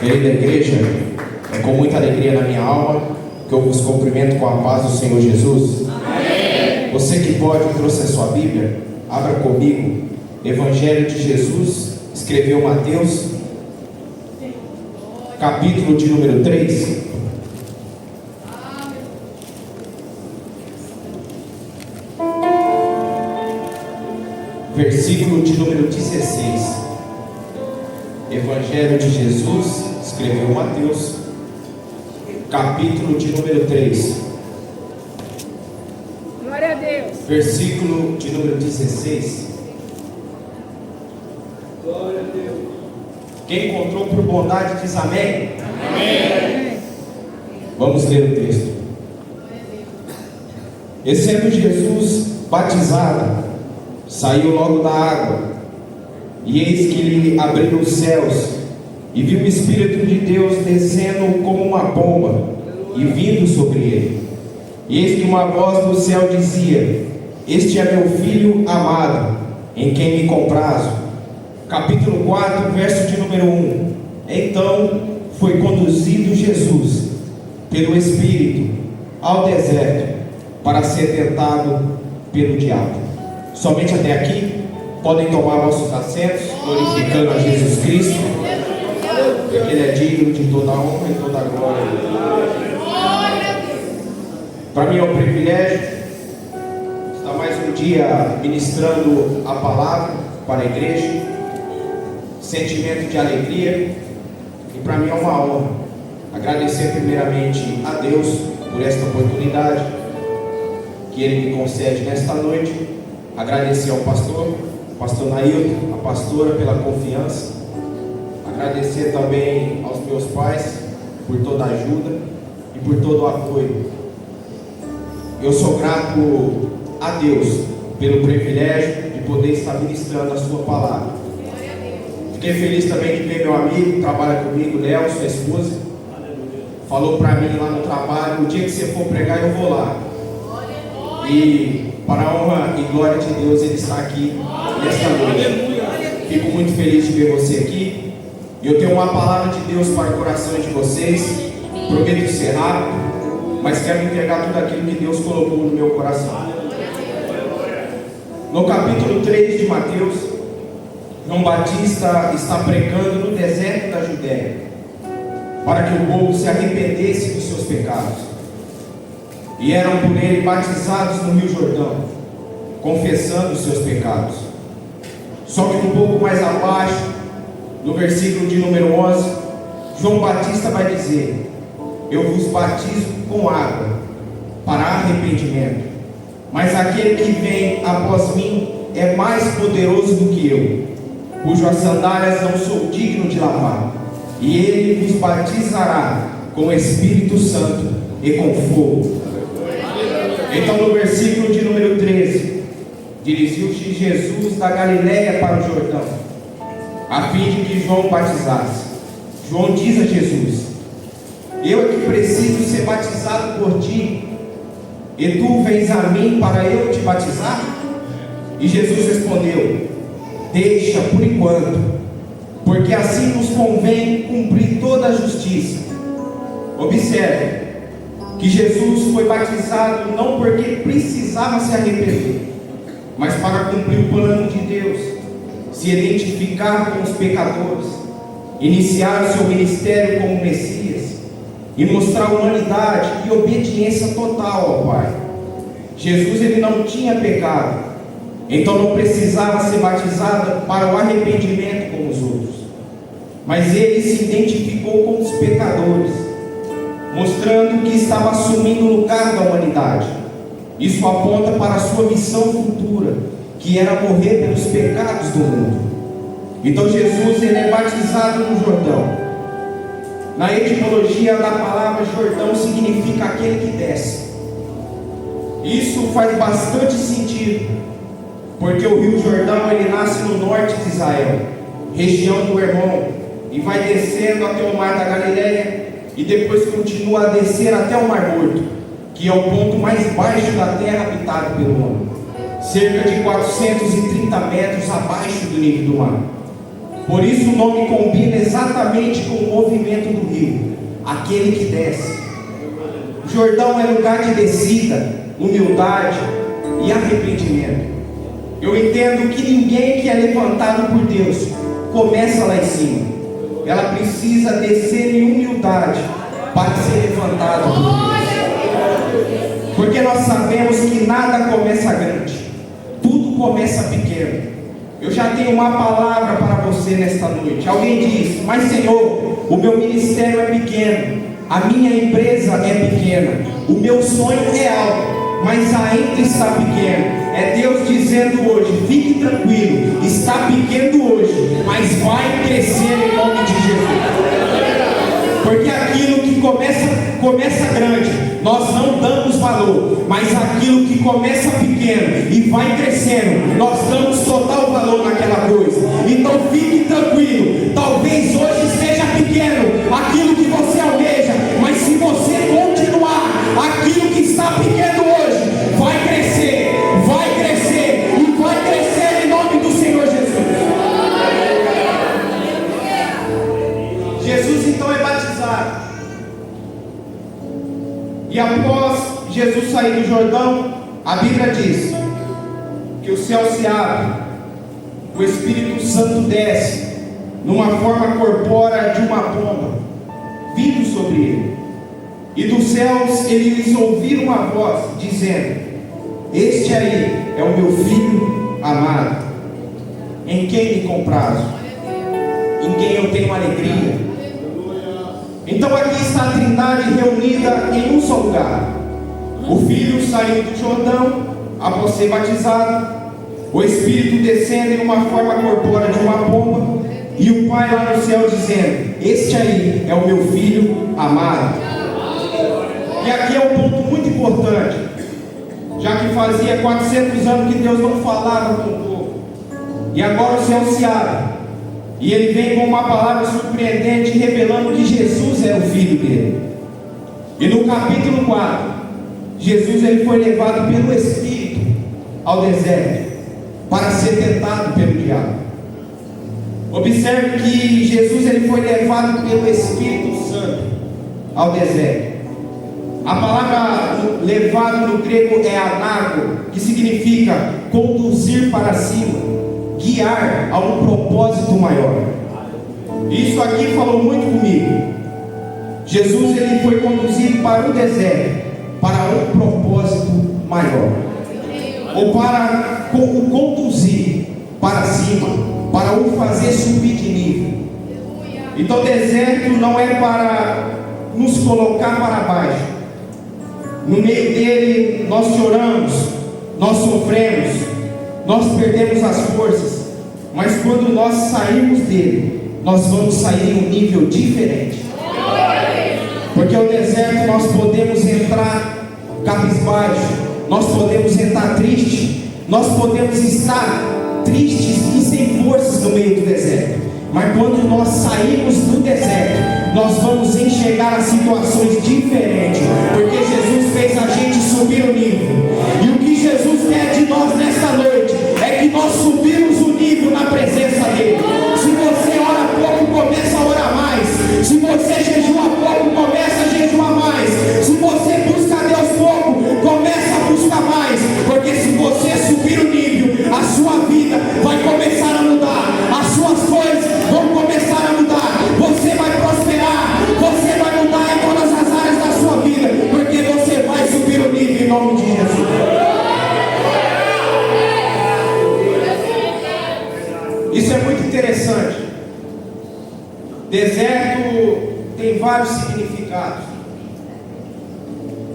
Querida igreja, é com muita alegria na minha alma que eu vos cumprimento com a paz do Senhor Jesus. Amém. Você que pode, trouxe a sua Bíblia, abra comigo. Evangelho de Jesus, escreveu Mateus, capítulo de número 3. Versículo de número 16. Evangelho de Jesus, escreveu Mateus, capítulo de número 3. Glória a Deus. Versículo de número 16. Glória a Deus. Quem encontrou por bondade diz amém. Amém. Vamos ler o texto. E sendo Jesus batizado, saiu logo da água, e eis que lhe abriram os céus, e viu o Espírito de Deus descendo como uma pomba, e vindo sobre ele. E eis que uma voz do céu dizia: Este é meu Filho amado, em quem me comprazo. Capítulo 4, verso de número 1. Então foi conduzido Jesus pelo Espírito ao deserto para ser tentado pelo diabo. Somente até aqui. Podem tomar vossos assentos, glorificando a Jesus Cristo, porque Ele é digno de toda a honra e toda a glória. Para mim é um privilégio estar mais um dia ministrando a palavra para a igreja, sentimento de alegria, e para mim é uma honra agradecer primeiramente a Deus por esta oportunidade que Ele me concede nesta noite, agradecer ao pastor Nailton, a pastora, pela confiança, agradecer também aos meus pais por toda a ajuda e por todo o apoio. Eu sou grato a Deus pelo privilégio de poder estar ministrando a sua palavra. Fiquei feliz também de ver meu amigo que trabalha comigo, Léo, sua esposa, falou para mim lá no trabalho: o dia que você for pregar eu vou lá. E para a honra e glória de Deus, Ele está aqui nesta noite. Fico muito feliz de ver você aqui. Eu tenho uma palavra de Deus para o coração de vocês. Prometo ser rápido, mas quero entregar tudo aquilo que Deus colocou no meu coração. No capítulo 3 de Mateus, João Batista está pregando no deserto da Judéia, para que o povo se arrependesse dos seus pecados. E eram por ele batizados no Rio Jordão, confessando os seus pecados. Só que um pouco mais abaixo, no versículo de número 11, João Batista vai dizer: Eu vos batizo com água para arrependimento, mas aquele que vem após mim é mais poderoso do que eu, cujas sandálias não sou digno de lavar, e ele vos batizará com o Espírito Santo e com fogo. Então, no versículo de número 13, dirigiu-se Jesus da Galiléia para o Jordão, a fim de que João batizasse. João diz a Jesus: Eu é que preciso ser batizado por ti, e tu vens a mim para eu te batizar? E Jesus respondeu: Deixa por enquanto, porque assim nos convém cumprir toda a justiça. Observe que Jesus foi batizado não porque precisava se arrepender, mas para cumprir o plano de Deus, se identificar com os pecadores, iniciar o seu ministério como Messias e mostrar humanidade e obediência total ao Pai. Jesus, ele não tinha pecado, então não precisava ser batizado para o arrependimento como os outros, mas ele se identificou com os pecadores, mostrando que estava assumindo o lugar da humanidade. Isso aponta para a sua missão futura, que era morrer pelos pecados do mundo. Então Jesus, ele é batizado no Jordão. Na etimologia da palavra Jordão significa aquele que desce. Isso faz bastante sentido, porque o Rio Jordão, ele nasce no norte de Israel, região do Hermon, e vai descendo até o mar da Galileia, e depois continua a descer até o Mar Morto, que é o ponto mais baixo da terra habitado pelo homem, cerca de 430 metros abaixo do nível do mar. Por isso o nome combina exatamente com o movimento aquele que desce. O Jordão é lugar de descida, humildade e arrependimento. Eu entendo que ninguém que é levantado por Deus começa lá em cima. Ela precisa descer em humildade para ser levantado por Deus. Porque nós sabemos que nada começa grande, tudo começa pequeno. Eu já tenho uma palavra para você nesta noite. Alguém diz: mas Senhor, o meu ministério é pequeno, a minha empresa é pequena, o meu sonho é alto, mas ainda está pequeno. É Deus dizendo hoje: fique tranquilo, está pequeno hoje, mas vai crescer em nome de Jesus. Porque aquilo que começa grande, nós não damos valor, mas aquilo que começa pequeno e vai crescendo, nós damos total valor naquela coisa. Então fique tranquilo, talvez hoje seja pequeno aquilo que você almeja, mas se você continuar, aquilo que está pequeno hoje vai crescer e vai crescer em nome do Senhor Jesus. Jesus então é batizado. E após Jesus sair do Jordão, a Bíblia diz que o céu se abre, o Espírito Santo desce numa forma corpórea de uma pomba, vindo sobre ele. E dos céus eles ouviram uma voz dizendo: este aí é o meu filho amado, em quem me comprazo, em quem eu tenho alegria. Então aqui está a Trindade reunida em um só lugar. O Filho saindo do Jordão após ser batizado, o Espírito descendo em uma forma corpórea de uma pomba, e o Pai lá no céu dizendo: este aí é o meu Filho amado. E aqui é um ponto muito importante, já que fazia 400 anos que Deus não falava com o povo, e agora o céu se abre, e ele vem com uma palavra surpreendente, revelando que Jesus é o Filho dele. E no capítulo 4, Jesus ele foi levado pelo Espírito ao deserto para ser tentado pelo diabo. Observe que Jesus ele foi levado pelo Espírito Santo ao deserto. A palavra levado no grego é anago, que significa conduzir para cima, guiar a um propósito maior. Isso aqui falou muito comigo. Jesus ele foi conduzido para o deserto para um propósito maior, ou para o conduzir para cima, para o fazer subir de nível. Então o deserto não é para nos colocar para baixo. No meio dele nós choramos, nós sofremos, nós perdemos as forças, mas quando nós sairmos dele, nós vamos sair em um nível diferente. Porque o deserto nós podemos entrar cabisbaixo, nós podemos entrar triste, nós podemos estar tristes e sem forças no meio do deserto. Mas quando nós sairmos do deserto, nós vamos enxergar as situações diferentes, porque Jesus fez a gente subir o nível. E o que Jesus quer de nós nesta noite é que nós subimos o nível na presença dele. Se você ora pouco, começa a orar mais. Se você jejua pouco, começa a jejuar mais. Se você busca a Deus pouco, começa a buscar mais. Porque se você subir o nível, a sua vida vai começar a mudar, as suas coisas vão começar a mudar, você vai prosperar, você vai mudar em todas as áreas da sua vida, porque você vai subir o nível em nome de Jesus. Isso é muito interessante. Deserto tem vários significados.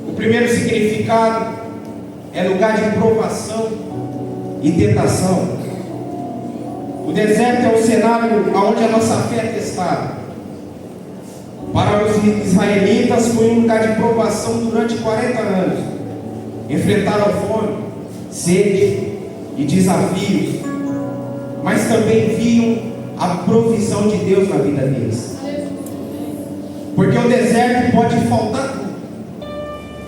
O primeiro significado é lugar de provação e tentação. O deserto é o cenário onde a nossa fé é testada. Para os israelitas foi um lugar de provação durante 40 anos. Enfrentaram fome, sede e desafios, mas também viam a provisão de Deus na vida deles. Porque o deserto pode faltar tudo,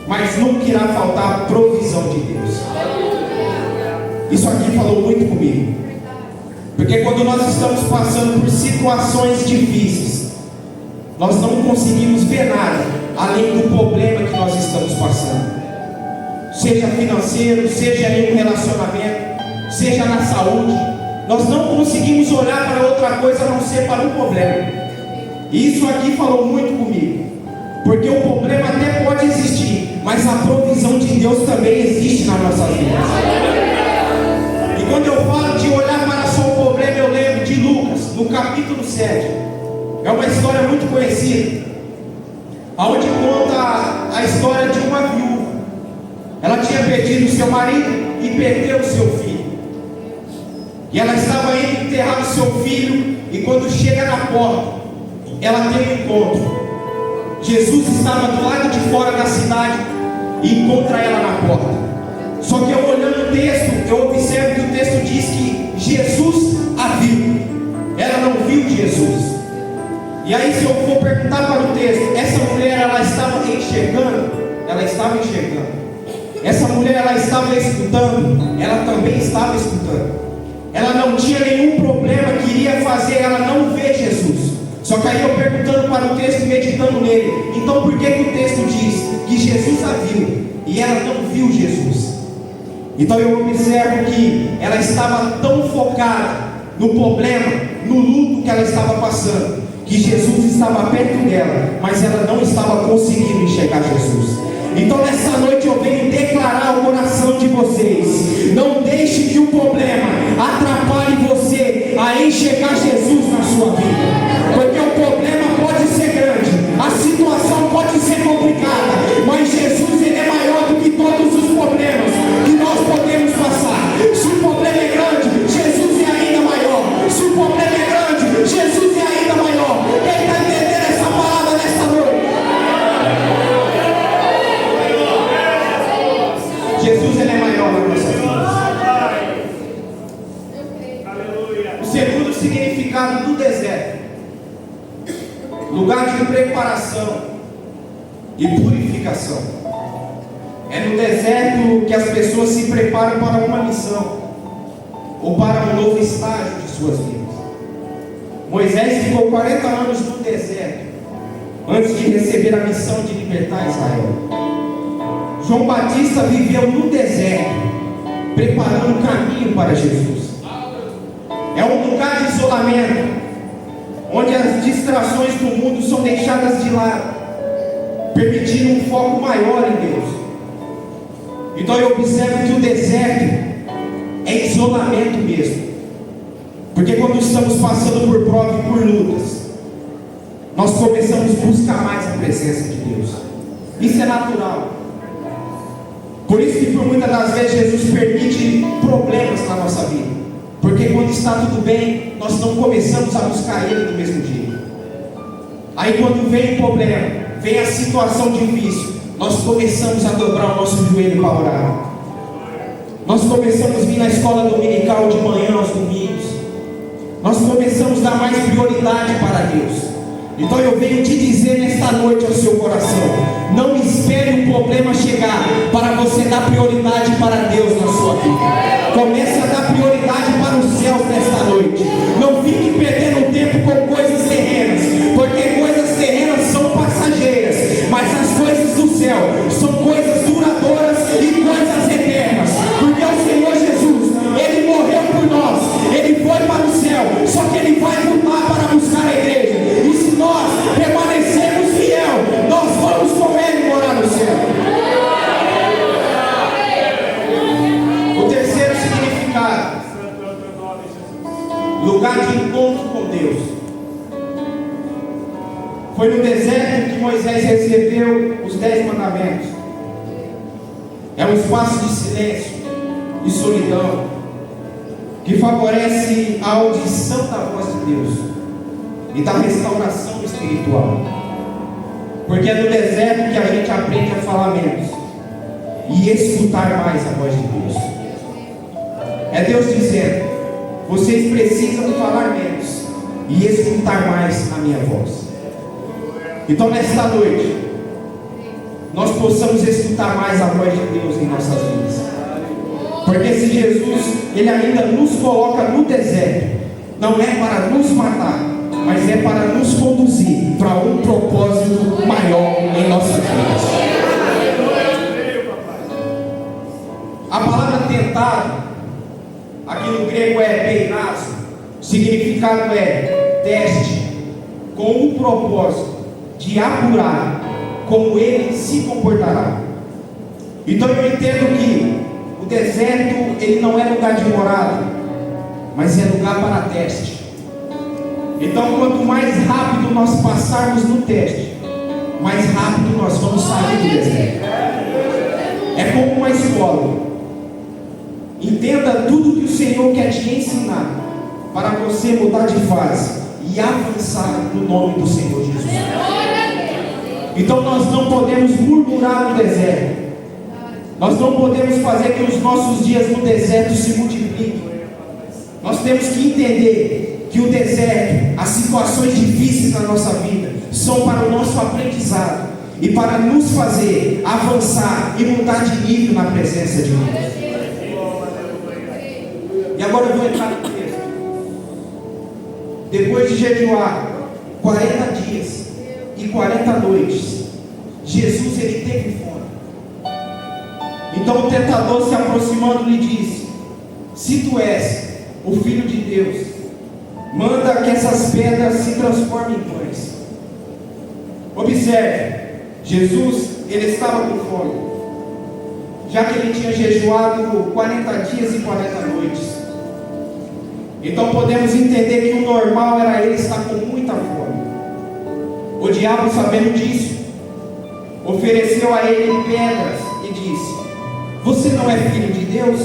mas nunca irá faltar a provisão de Deus. Isso aqui falou muito comigo. Porque quando nós estamos passando por situações difíceis, nós não conseguimos ver nada além do problema que nós estamos passando. Seja financeiro, seja em um relacionamento, seja na saúde, nós não conseguimos olhar para outra coisa a não ser para um problema. E isso aqui falou muito comigo, porque o problema até pode existir, mas a provisão de Deus também existe nas nossas vidas. E quando eu falo de olhar para só o problema, eu lembro de Lucas, no capítulo 7. É uma história muito conhecida, onde conta a história de uma viúva. Ela tinha perdido o seu marido e perdeu o seu filho. E ela estava indo enterrar o seu filho, e quando chega na porta, ela tem um encontro. Jesus estava do lado de fora da cidade e encontra ela na porta. Só que eu olhando o texto, eu observo que o texto diz que Jesus a viu. Ela não viu Jesus. E aí, se eu for perguntar para o texto, essa mulher, ela estava enxergando? Ela estava enxergando. Essa mulher, ela estava escutando? Ela também estava escutando. Ela não tinha nenhum problema que iria fazer ela não ver Jesus. Só que aí eu perguntando para o texto, meditando nele, então por que o texto diz que Jesus a viu e ela não viu Jesus? Então eu observo que ela estava tão focada no problema, no luto que ela estava passando, que Jesus estava perto dela, mas ela não estava conseguindo enxergar Jesus. Então nessa noite eu venho declarar ao coração de vocês: não deixe que o problema atrapalhe você a enxergar Jesus na sua vida. Porque o problema pode ser grande, a situação pode ser complicada, mas Jesus, ele é maior do que todos os problemas que nós podemos passar. Se o problema é grande, Jesus é ainda maior. Se o problema é grande, Jesus é ainda maior. Quem está entendendo essa palavra nesta noite? Jesus, ele é maior na nossa vida. O segundo significado do deserto: lugar de preparação e purificação. É no deserto que as pessoas se preparam para uma missão ou para um novo estágio de suas vidas. Moisés ficou 40 anos no deserto antes de receber a missão de libertar Israel. João Batista viveu no deserto, preparando o caminho para Jesus. É um lugar de isolamento, onde as distrações do mundo são deixadas de lado, permitindo um foco maior em Deus. Então eu observo que o deserto é isolamento mesmo, porque quando estamos passando por prova e por lutas, nós começamos a buscar mais a presença de Deus. Isso é natural. Por isso que por muitas das vezes Jesus permite problemas na nossa vida, porque quando está tudo bem, nós não começamos a buscar Ele do mesmo jeito. Aí quando vem o problema, vem a situação difícil, nós começamos a dobrar o nosso joelho para orar. Nós começamos a vir na escola dominical de manhã aos domingos. Nós começamos a dar mais prioridade para Deus. Então eu venho te dizer nesta noite ao seu coração: não espere o problema chegar para você dar prioridade para Deus na sua vida. Comece a dar prioridade para os céus nesta noite. Não fique perdendo tempo com coisas terrenas, porque coisas terrenas são passageiras, mas as coisas do céu são coisas duradouras e coisas eternas. Porque o Senhor Jesus, Ele morreu por nós, Ele foi para o céu, só que Ele vai voltar para buscar a igreja. E se nós permanecermos fiel, nós vamos com Ele morar no céu. O terceiro significado: lugar de encontro com Deus. Foi no deserto que Moisés recebeu os 10 mandamentos. É um espaço de silêncio e solidão que favorece a audição da voz de Deus e da restauração espiritual. Porque é no deserto que a gente aprende a falar menos e escutar mais a voz de Deus. É Deus dizendo: vocês precisam falar menos e escutar mais a minha voz. Então nesta noite, nós possamos escutar mais a voz de Deus em nossas vidas. Porque se Jesus, Ele ainda nos coloca no deserto, não é para nos matar, mas é para nos conduzir para um propósito maior em nossas vidas. A palavra tentado, aqui no grego é peinazo, significado é teste, com o propósito de apurar como ele se comportará. Então eu entendo que o deserto, ele não é lugar de morada, mas é lugar para teste. Então quanto mais rápido nós passarmos no teste, mais rápido nós vamos sair do deserto. É como uma escola. Entenda tudo que o Senhor quer te ensinar para você mudar de fase e avançar no nome do Senhor Jesus. Então nós não podemos murmurar no deserto. Nós não podemos fazer que os nossos dias no deserto se multipliquem. Nós temos que entender que o deserto, as situações difíceis na nossa vida, são para o nosso aprendizado e para nos fazer avançar e mudar de nível na presença de Deus. E agora eu vou entrar no texto. Depois de jejuar 40 dias e 40 noites, Jesus ele teve fome. Então o tentador, se aproximando, lhe disse: se tu és o Filho de Deus, manda que essas pedras se transformem em pães. Observe, Jesus ele estava com fome, já que ele tinha jejuado 40 dias e 40 noites. Então podemos entender que o normal era ele estar com muita fome. O diabo, sabendo disso, ofereceu a ele pedras e disse: você não é filho de Deus?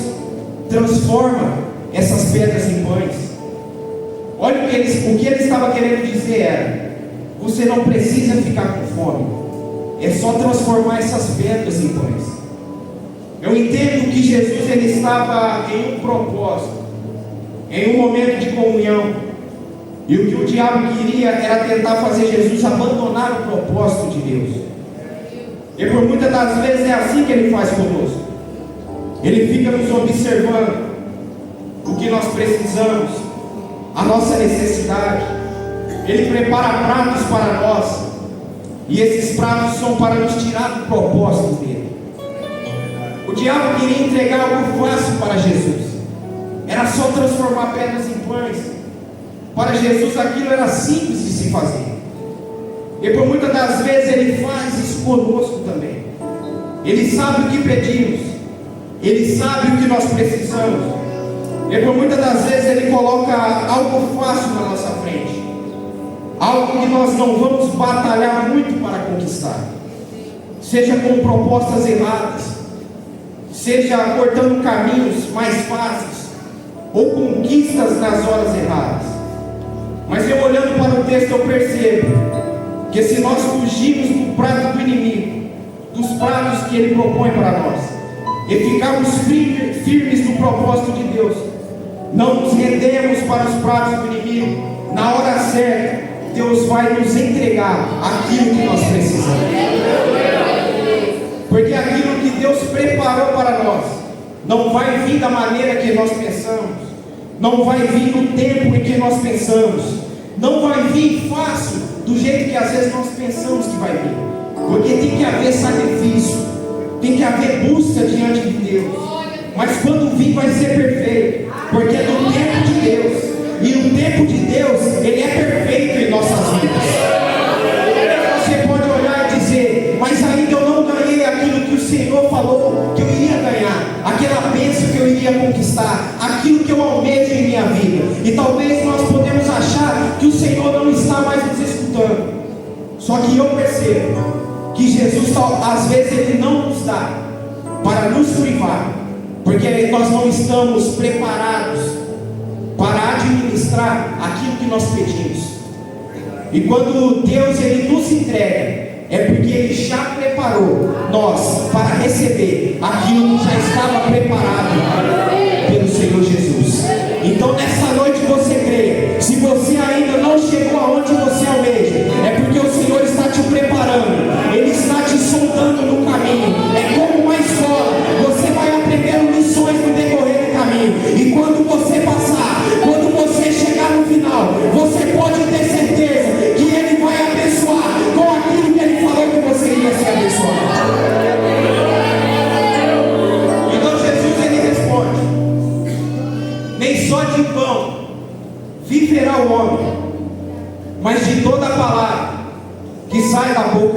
Transforma essas pedras em pães. Olha o que ele estava querendo dizer era: você não precisa ficar com fome, é só transformar essas pedras em pães. Eu entendo que Jesus ele estava em um propósito, em um momento de comunhão, e o que o diabo queria era tentar fazer Jesus abandonar o propósito de Deus. E por muitas das vezes é assim que ele faz conosco. Ele fica nos observando o que nós precisamos, a nossa necessidade. Ele prepara pratos para nós, e esses pratos são para nos tirar do propósito dele. O diabo queria entregar algo fácil para Jesus. Era só transformar pedras em pães. Para Jesus aquilo era simples de se fazer. E por muitas das vezes ele faz isso conosco também. Ele sabe o que pedimos, ele sabe o que nós precisamos. E por muitas das vezes ele coloca algo fácil na nossa frente, algo que nós não vamos batalhar muito para conquistar, seja com propostas erradas, seja cortando caminhos mais fáceis, ou conquistas nas horas erradas. Mas eu olhando para o texto eu percebo que se nós fugirmos do prato do inimigo, dos pratos que ele propõe para nós, e ficarmos firmes no propósito de Deus, não nos rendemos para os pratos do inimigo, na hora certa Deus vai nos entregar aquilo que nós precisamos. Porque aquilo que Deus preparou para nós não vai vir da maneira que nós pensamos, não vai vir no tempo em que nós pensamos, não vai vir fácil do jeito que às vezes nós pensamos que vai vir. Porque tem que haver sacrifício, tem que haver busca diante de Deus. Mas quando vir vai ser perfeito, porque é do tempo de Deus, e o tempo de Deus ele é perfeito em nossas vidas. Você pode olhar e dizer: mas ainda eu não ganhei aquilo que o Senhor falou que eu iria ganhar, aquela bênção que eu iria conquistar, aquilo que eu almejo em minha vida. E talvez nós podemos achar que o Senhor não está mais nos escutando. Só que eu percebo que Jesus às vezes ele não nos dá para nos privar, porque nós não estamos preparados para administrar aquilo que nós pedimos. E quando Deus ele nos entrega, é porque ele já preparou nós para receber aquilo que já estava preparado pelo Senhor Jesus. Então nessa noite você crê, se você ainda não chegou aonde você almeja, é porque o Senhor está te preparando, ele está te soldando no caminho. É como uma escola, você vai aprendendo lições no decorrer do caminho, e quando você passar, quando você chegar no final, você pode ter certeza que ele vai abençoar com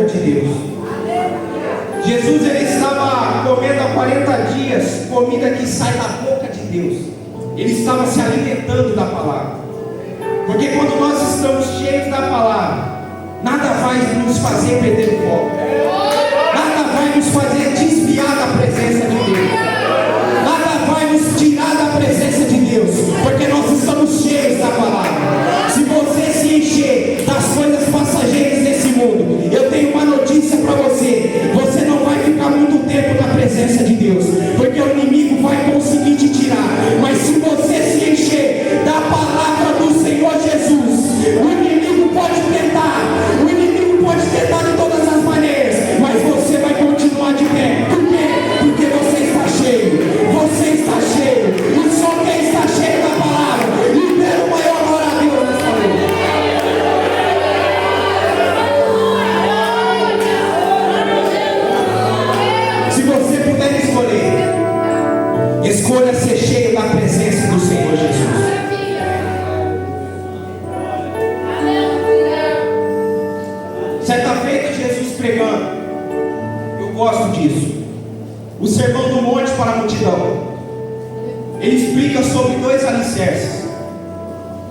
de Deus. Jesus ele estava comendo há 40 dias comida que sai da boca de Deus. Ele estava se alimentando da palavra. Porque quando nós estamos cheios da palavra, nada vai nos fazer perder o foco. Nada vai nos fazer desviar da presença de Deus. Nada vai nos tirar da presença de Deus. Porque nós estamos cheios da palavra. Se você se encher das coisas passageiras desse mundo, eu tenho uma notícia para você. Você não vai ficar muito tempo na presença de Deus. Porque o inimigo vai conseguir te tirar. Mas se você se encher da palavra do Senhor Jesus, o inimigo pode tentar. O inimigo pode tentar de todas as maneiras. Mas você vai continuar de pé. Por quê? Porque você está cheio. Você está cheio. E só quem está cheio da palavra libera o maior glória a Deus nessa noite. Se você puder escolher, escolha ser cheio da presença do Senhor Jesus. Certa feita, Jesus pregando, eu gosto disso, o sermão do monte para a multidão. Ele explica sobre 2 alicerces.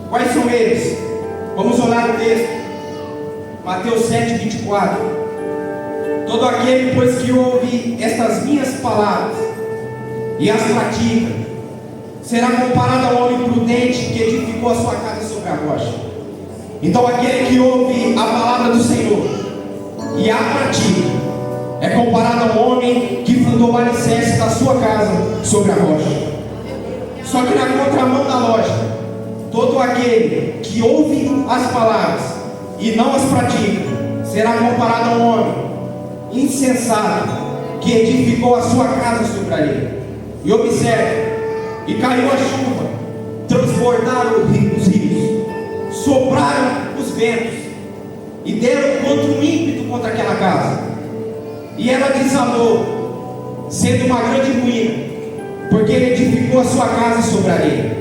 Quais são eles? Vamos olhar o texto, Mateus 7, 24. Todo aquele, pois, que ouve estas minhas palavras e as pratica, será comparado ao homem prudente que edificou a sua casa sobre a rocha. Então aquele que ouve a palavra do Senhor e a pratica é comparado ao homem que fundou o alicerce da sua casa sobre a rocha. Só que na contramão da lógica, todo aquele que ouve as palavras e não as pratica será comparado a um homem insensato que edificou a sua casa sobre a areia. E observe, e caiu a chuva, transbordaram os rios, sopraram os ventos e deram contra um ímpeto contra aquela casa, e ela desabou, sendo uma grande ruína, porque ele edificou a sua casa sobre a areia.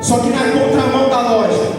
Só que na contramão da lógica,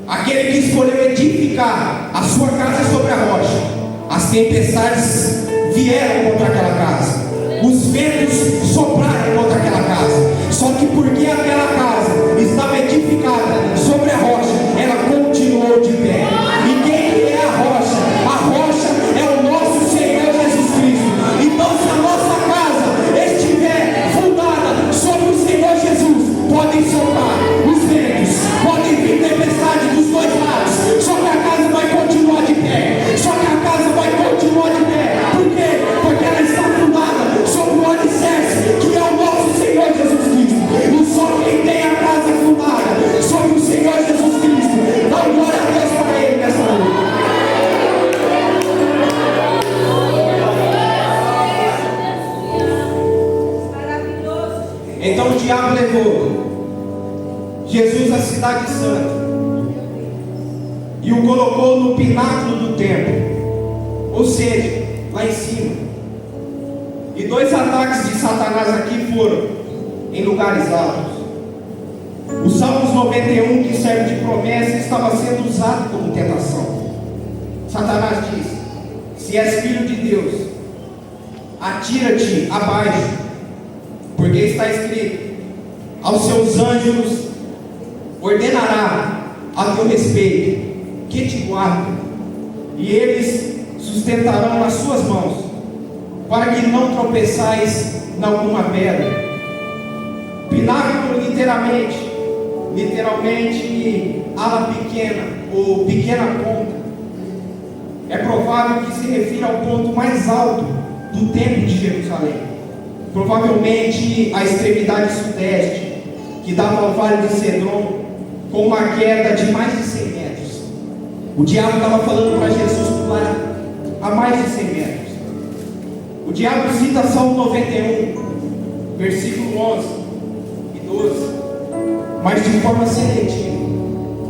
aquele que escolheu edificar a sua casa sobre a rocha, as tempestades vieram contra aquela casa, os ventos sopraram contra aquela casa. Só que porque aquela casa estava edificada sobre a rocha, ela continuou de pé. E quem que é a rocha? A rocha é o nosso Senhor Jesus Cristo. Então, se a nossa casa estiver fundada sobre o Senhor Jesus, podem soprar os ventos, podem vir tempestade dos dois lados, só que a casa vai continuar de pé. Só que a casa vai continuar de pé. Por quê? Porque ela está fundada sobre o alicerce, que é o nosso Senhor Jesus Cristo. E só quem tem a casa fundada sobre o Senhor Jesus Cristo, dá glória a Deus para Ele nessa noite. Então o diabo levou Jesus à cidade santa e o colocou no pináculo do templo, ou seja, lá em cima. E 2 ataques de Satanás aqui foram em lugares altos. O Salmos 91, que serve de promessa, estava sendo usado como tentação. Satanás diz: se és filho de Deus, atira-te abaixo, porque está escrito: aos seus anjos ordenará a teu respeito que te guardem, e eles sustentarão nas suas mãos, para que não tropeçais em alguma pedra. Pináculo literalmente ala pequena ou pequena ponta. É provável que se refira ao ponto mais alto do templo de Jerusalém, provavelmente a extremidade sudeste, que dava ao vale de Cedron, com uma queda de mais de 100 metros. O diabo estava falando para Jesus pular a mais de 100 metros. O diabo cita Salmo 91, versículo 11 e 12, mas de forma seletiva.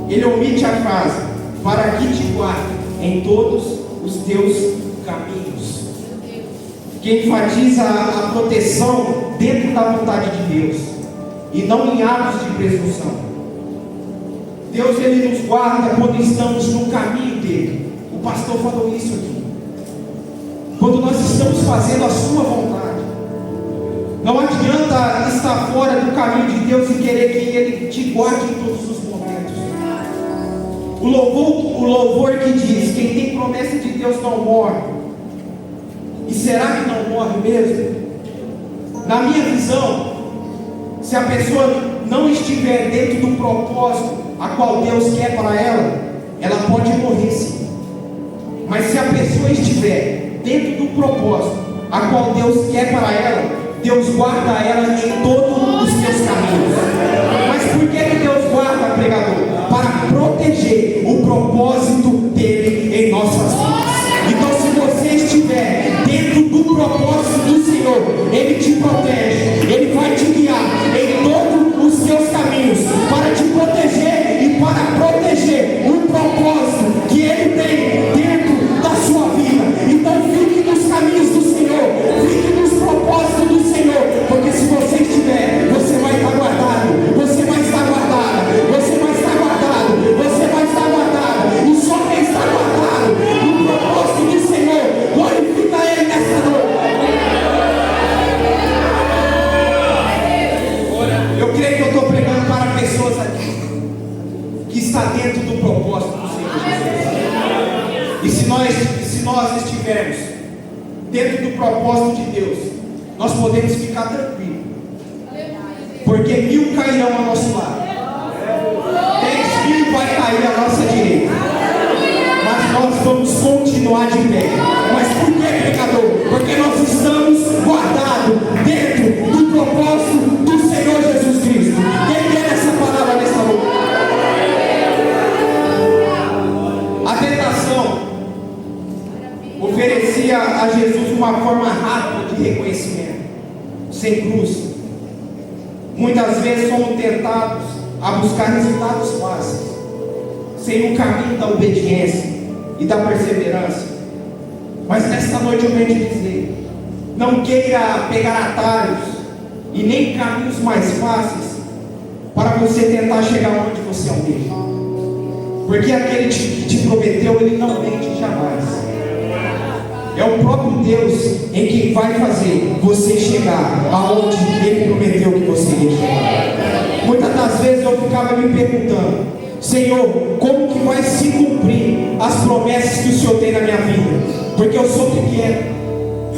Ele omite a frase: para que te guarde em todos os teus caminhos, que enfatiza a proteção dentro da vontade de Deus e não em atos de presunção. Deus ele nos guarda quando estamos no caminho dele. O pastor falou isso aqui. quando nós estamos fazendo a sua vontade. Não adianta estar fora do caminho de Deus e querer que Ele te guarde em todos os momentos. O louvor que diz: quem tem promessa de Deus não morre. E será que não morre mesmo? Na minha visão, se a pessoa não estiver dentro do propósito a qual Deus quer para ela, ela pode morrer sim. Mas se a pessoa estiver dentro do propósito a qual Deus quer para ela, Deus guarda ela em todos os seus caminhos. Mas por que Deus guarda, pregador? Para proteger o propósito dele em nossas vidas. Então, se você estiver dentro do propósito do Senhor, Ele te protege, Ele vai te guiar em todos os seus caminhos, para te proteger e para proteger o propósito que Ele tem dentro da sua vida. Então, fique nos caminhos do Senhor, fique nos propósitos do Senhor, porque se você estiver, você vai estar guardado, você vai estar guardada, você vai estar guardado, você vai estar guardado, e só quem está guardado no propósito do Senhor glorifica Ele nessa noite. Eu creio que eu estou pregando para pessoas aqui que está dentro do propósito do Senhor Jesus. E se nós estivermos dentro do propósito de Deus, nós podemos ficar tranquilos, porque 1000 cairão ao nosso lado, 10.000 vai cair à nossa direita, mas nós vamos continuar de pé. Mas por que, pecador? Porque nós estamos guardados dentro do propósito do Senhor Jesus Cristo. Quem quer essa palavra nessa noite? A tentação oferecia a Jesus uma forma rápida de reconhecimento, sem cruz. Muitas vezes somos tentados a buscar resultados fáceis, sem o caminho da obediência e da perseverança. Mas nesta noite eu venho te dizer: não queira pegar atalhos e nem caminhos mais fáceis para você tentar chegar onde você almeja, porque aquele que te prometeu, ele não mente jamais. É o próprio Deus em quem vai fazer você chegar aonde Ele prometeu que você ia chegar. Muitas das vezes eu ficava me perguntando: Senhor, como que vai se cumprir as promessas que o Senhor tem na minha vida? Porque eu sou pequeno.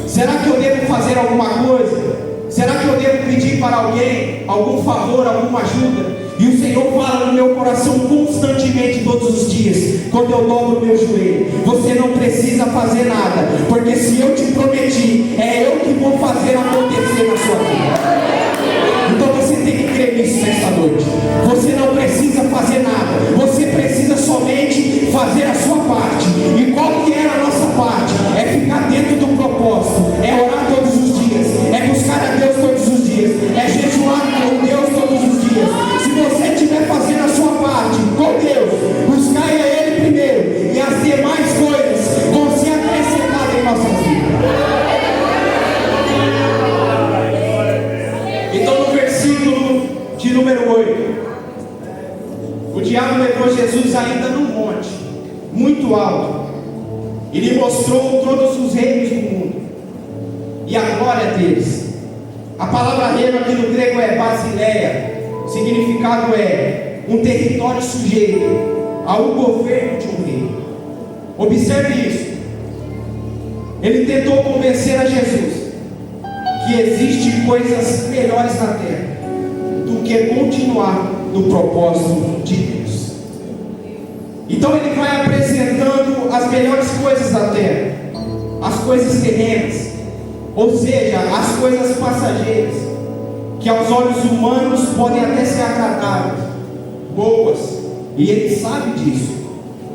Será que eu devo fazer alguma coisa? Será que eu devo pedir para alguém algum favor, alguma ajuda? E o Senhor fala no meu coração constantemente, todos os dias, quando eu dobro o meu joelho: você não precisa fazer nada, porque se eu te prometi, é eu que vou fazer acontecer na sua vida. Então você tem que crer nisso nesta noite. Você não precisa fazer nada, você precisa somente fazer a sua parte. E qual que é a nossa parte? É ficar dentro do propósito, é orar todos os dias, é buscar a Deus todos os dias, é jejuar com Deus todos os dias. Se você estiver fazendo a sua parte com Deus, buscai a Ele primeiro, e as demais coisas vão ser acrescentadas em nossas vidas. Então, no versículo de número 8, o diabo levou Jesus ainda num monte muito alto e lhe mostrou todos os reinos do mundo e a glória deles. A palavra reino aqui no grego é basileia. O significado é um território sujeito ao governo de um rei. Observe isso. Ele tentou convencer a Jesus que existem coisas melhores na terra do que continuar no propósito de Deus. Então ele vai apresentando as melhores coisas da terra, as coisas terrenas, ou seja, as coisas passageiras, que aos olhos humanos podem até ser agradáveis, boas, e ele sabe disso.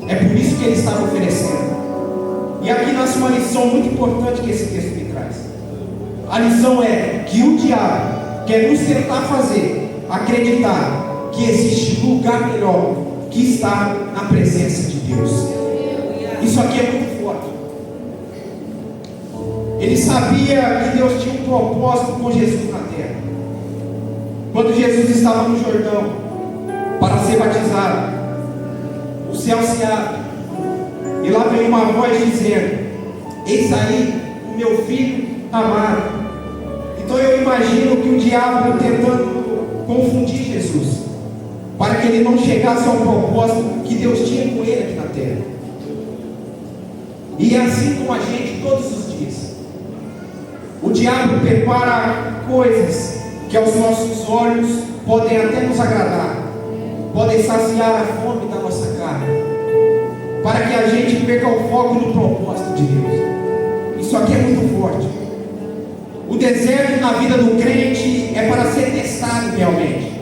É por isso que ele está oferecendo. E aqui nasce uma lição muito importante que esse texto me traz. A lição é que o diabo quer nos tentar fazer acreditar que existe lugar melhor, que está na presença de Deus. Isso aqui é muito forte. Ele sabia que Deus tinha um propósito com Jesus na terra. Quando Jesus estava no Jordão para ser batizado, o céu se abre e lá vem uma voz dizendo: eis aí meu filho amado. Então eu imagino que o diabo tentando confundir Jesus, para que ele não chegasse ao propósito que Deus tinha com ele aqui na terra. E é assim com a gente todos os dias. O diabo prepara coisas que aos nossos olhos podem até nos agradar, podem saciar a fome da nossa carne, para que a gente perca o foco no propósito de Deus. Isso aqui é muito forte. O deserto na vida do crente é para ser testado realmente.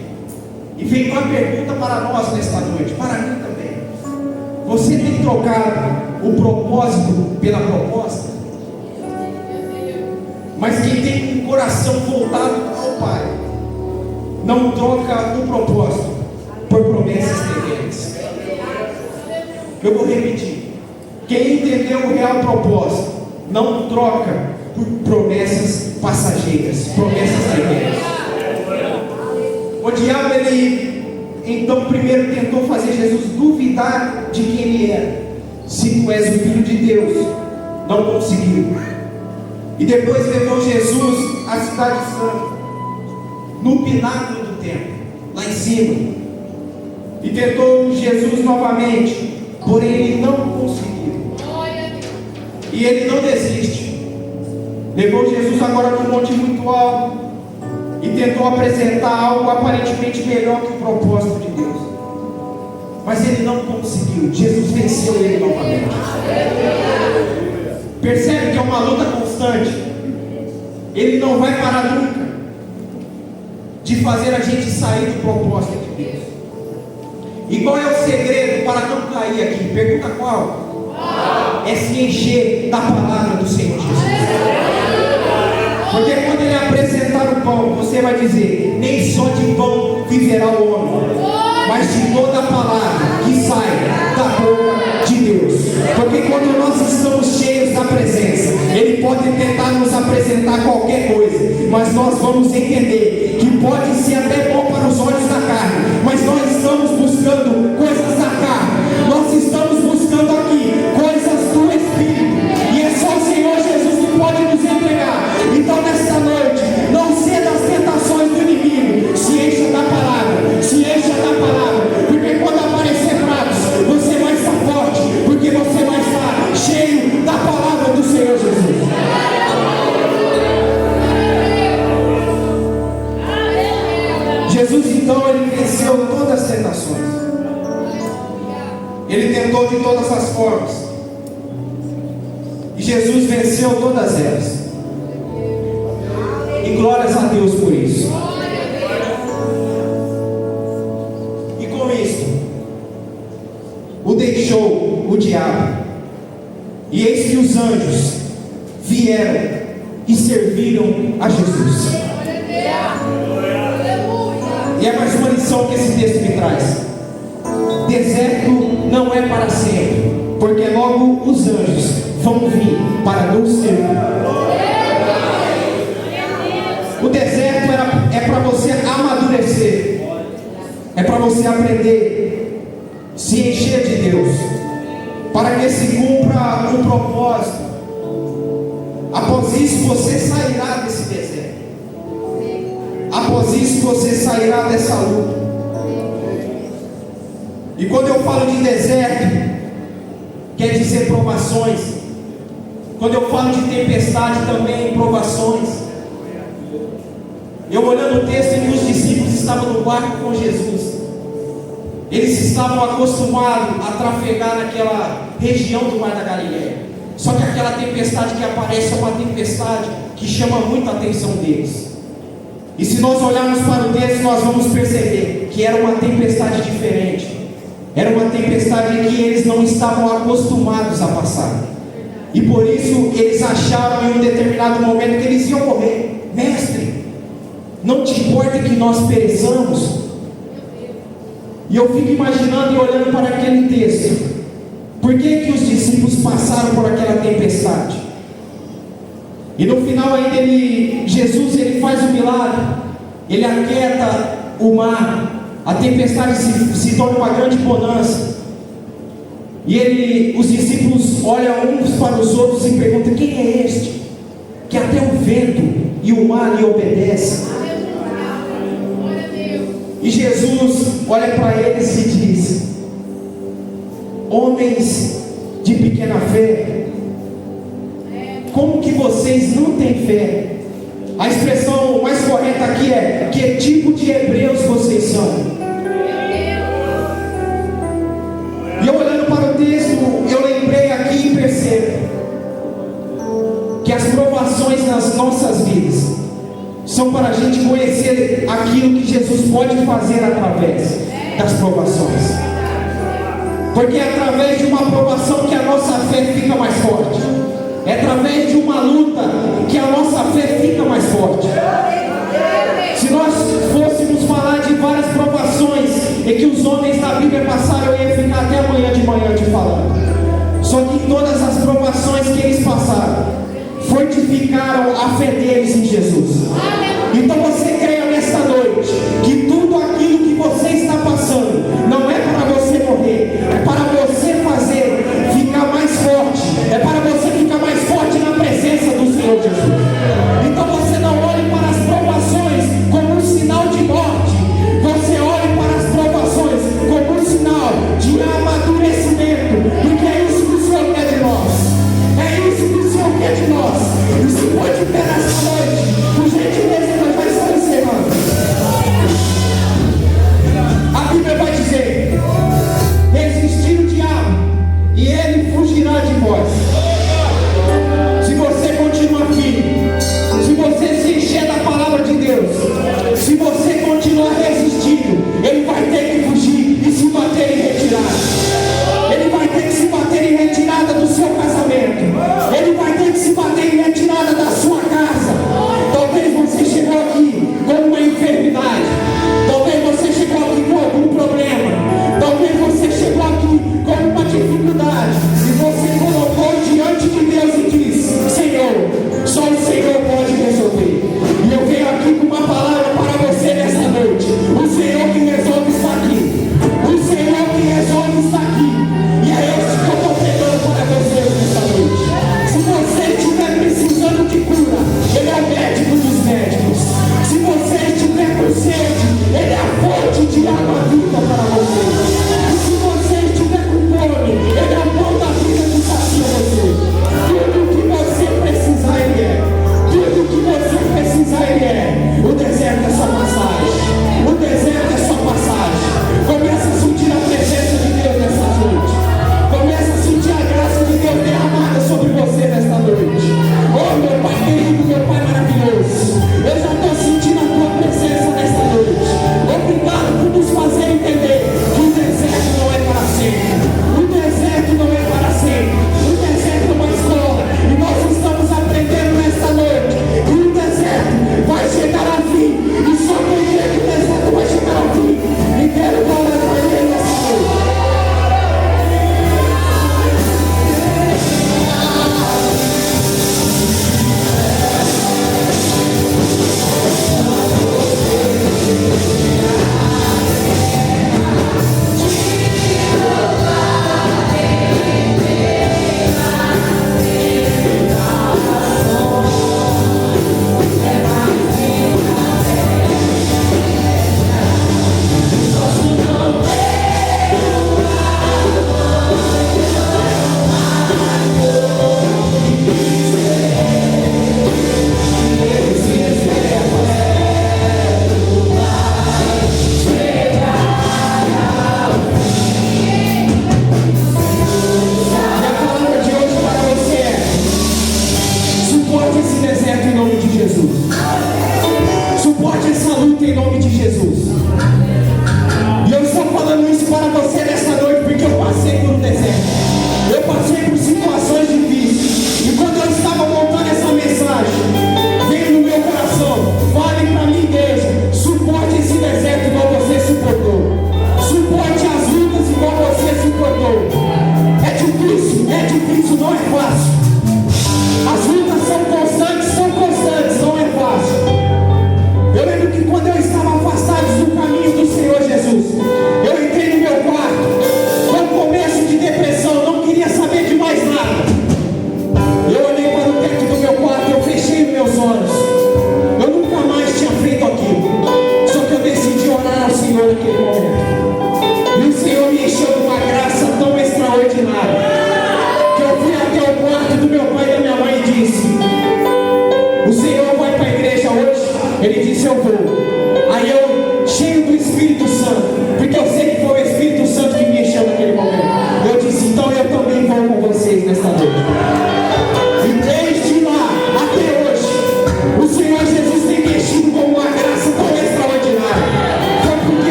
E vem uma pergunta para nós nesta noite, para mim também. Você tem trocado o propósito pela proposta? Mas quem tem um coração voltado ao Pai, não troca o propósito por promessas terrenas. Eu vou repetir. Quem entendeu o real propósito, não troca por promessas passageiras, promessas terrenas. O diabo, ele então primeiro tentou fazer Jesus duvidar de quem ele era. Se tu és o Filho de Deus, não conseguiu. E depois levou Jesus à cidade santa, no pináculo do templo, lá em cima, e tentou Jesus novamente, porém ele não conseguiu. E ele não desiste. Levou Jesus agora num monte muito alto e tentou apresentar algo aparentemente melhor que o propósito de Deus, mas ele não conseguiu. Jesus venceu ele novamente. Percebe que é uma luta constante. Ele não vai parar nunca de fazer a gente sair do propósito de Deus. E qual é o segredo para não cair aqui? Pergunta qual? É se encher da palavra do Senhor Jesus. Porque quando ele apresentar o pão, você vai dizer: nem só de pão viverá o homem, mas de toda a palavra que sai da boca de Deus. Porque quando nós estamos cheios da presença, ele pode tentar nos apresentar qualquer coisa, mas nós vamos entender que pode ser até bom para os olhos da carne, mas nós estamos buscando coisas da carne. Nós estamos buscando aqui coisas do Espírito, e é só o Senhor Jesus que pode nos entregar. Então nesta noite, não ceda às tentações do inimigo. Se encha da palavra, se encha da palavra, porque quando aparecer pratos, você vai estar forte, porque você vai estar cheio da palavra do Senhor Jesus. Jesus então, ele venceu todas as tentações. Ele tentou de todas as formas, e Jesus venceu todas elas. E glórias a Deus por isso. E com isso, o deixou o diabo, e eis que os anjos vieram e serviram a Jesus. E é mais uma lição que esse texto me traz. Deserto não é para sempre, porque logo os anjos vão vir para nos servir. O deserto é para você amadurecer, é para você aprender, se encher de Deus, para que se cumpra o propósito. Após isso você sairá desse deserto, após isso você sairá dessa luta. E quando eu falo de deserto, quer dizer provações. Quando eu falo de tempestade, também provações. Eu olhando o texto em que os discípulos estavam no barco com Jesus, eles estavam acostumados a trafegar naquela região do Mar da Galileia. Só que aquela tempestade que aparece é uma tempestade que chama muito a atenção deles. E se nós olharmos para o texto, nós vamos perceber que era uma tempestade diferente. Era uma tempestade em que eles não estavam acostumados a passar. E por isso eles acharam em um determinado momento que eles iam morrer. Mestre, não te importa que nós pereçamos? E eu fico imaginando e olhando para aquele texto. Por que os discípulos passaram por aquela tempestade? E no final ainda Jesus faz um milagre. Ele aquieta o mar. A tempestade se torna uma grande bonança. E os discípulos olham uns para os outros e perguntam: quem é este? e o mar lhe obedece. E Jesus olha para eles e diz: homens de pequena fé, como que vocês não têm fé? A expressão mais correta aqui é: que tipo de hebreus vocês são? E eu olhando para o texto, eu lembrei aqui e percebo que as provações nas nossas vidas são para a gente conhecer aquilo que Jesus pode fazer através das provações. Porque é através de uma provação que a nossa fé fica mais forte. É através de uma luta que a nossa fé fica mais forte. Se nós fôssemos falar de várias provações em que os homens da Bíblia passaram, eu ia ficar até amanhã de manhã te falando. Só que todas as provações que eles passaram fortificaram a fé deles em Jesus. Então você creia nesta noite que tudo aquilo que você está passando não é para você morrer, é para você fazer ficar mais forte, é para você ficar mais forte na presença do Senhor Jesus. Então você não olhe para as provações como um sinal de morte, você olhe para as provações como um sinal de amadurecimento, porque é isso que o Senhor quer de nós. É isso que o Senhor quer de nós. E se pode ver nessa noite, por gentileza, nós vamos estar encerrando. A Bíblia vai dizer: resistir o diabo e ele fugirá de vós. Se você continuar firme, se você se encher da palavra de Deus, se você continuar resistindo, ele vai ter que fugir e se bater em retirada. Ele vai ter que se bater em retirada do seu casamento. Ele vai ter que se bater em retirada da sua casa. Talvez você chegou aqui com uma enfermidade. Talvez você chegou aqui com algum problema. Talvez você chegou aqui com uma dificuldade. E você colocou diante de Deus e disse: Senhor, só o Senhor pode resolver. E eu venho aqui com uma palavra para você nesta noite. O Senhor que resolve está aqui. O Senhor que resolve está aqui. E é esse que eu estou pregando para você nesta noite. Se você estiver precisando de cura, Ele é o médico dos médicos. Se você estiver com sede, Ele é a fonte de água viva para você.